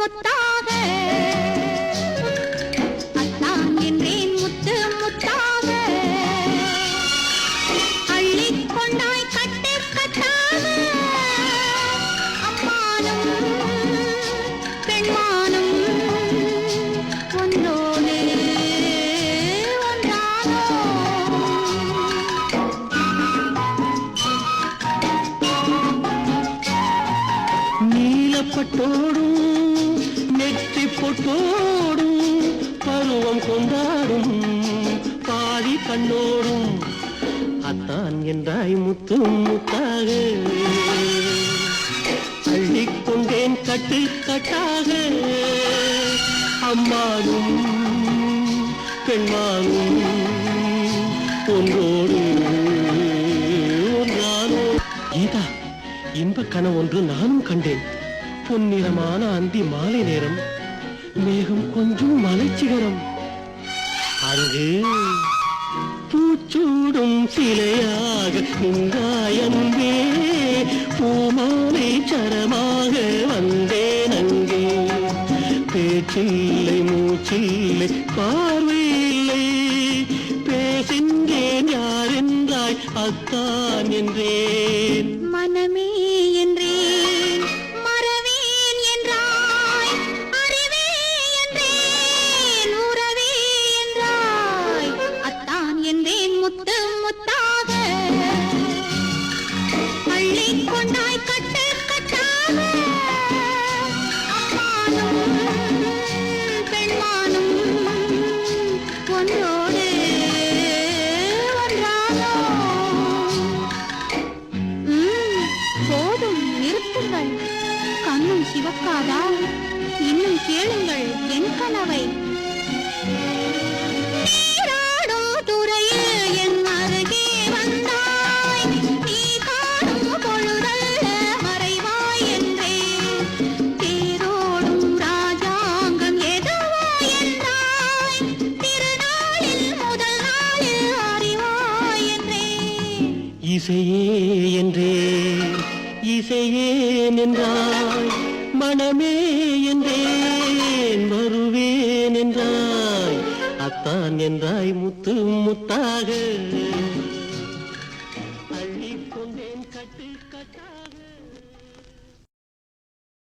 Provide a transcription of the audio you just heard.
முத்தாக அத்தான் என்றேன் முத்து முத்தாக அள்ளிக் கொண்டாய் கட்டு கட்டாக அம்மானும் பெண்மானும் ஒன்றோடு ஒன்றானோ நீலப்பட்டோடும் நெற்றி பொட்டோடும் பருவம் கொண்டாடும் பாதி கண்ணோடும் அத்தான் என்றாய் முத்து முத்தாக அள்ளிக்கொண்டேன் கட்டு கட்டாக அம்மானும் பெண்மானும் ஒன்றோடு ஒன்றானோ. கீதா, இன்ப கனவு ஒன்று நானும் கண்டேன். பொன்னிறமான அந்தி மாலை நேரம், மேகம் கொஞ்சம் மலைச்சிகரம், அங்கு பூச்சூடும் சிலையாக நின்றாயன்பே, பூமாலை சரமாக வந்தேன் அங்கே. பேச்சில்லை மூச்சில்லை பார்வையில்லை, பேசின்றேன் யார் என்றாய் அத்தான் என்றேன். மனமே என்றேன் மறவேன் என்றாய், அறிவே என்றேன் உறவே என்றாய், அத்தான் என்றேன் முத்து முத்தாக அள்ளிக் கொண்டாய் கட்டு கட்டாக அம்மானும் பெண்மானும் ஒன்றோடு ஒன்றானோ. போதும் நிறுத்துங்கள், கண்ணும் சிவக்காதா? இன்னும் கேளுங்கள் என் கனவை. நீராடும் துறையில் என் அருகே வந்தாய், நீ காணும் பொழுதல்ல மறைவாய் என்றேன். தேரோடும் ராஜாங்கம் எதுவோ என்றாய், திருநாளில் முதல் நாளில் அறிவாய் என்றேன். இசையே என்றேன் இசையே நின்றாய், மனமே என்றேன் வருவேன் என்றாய், அத்தான் என்றாய் முத்து முத்தாக அள்ளிக்கொண்டேன் கட்டு கட்டா.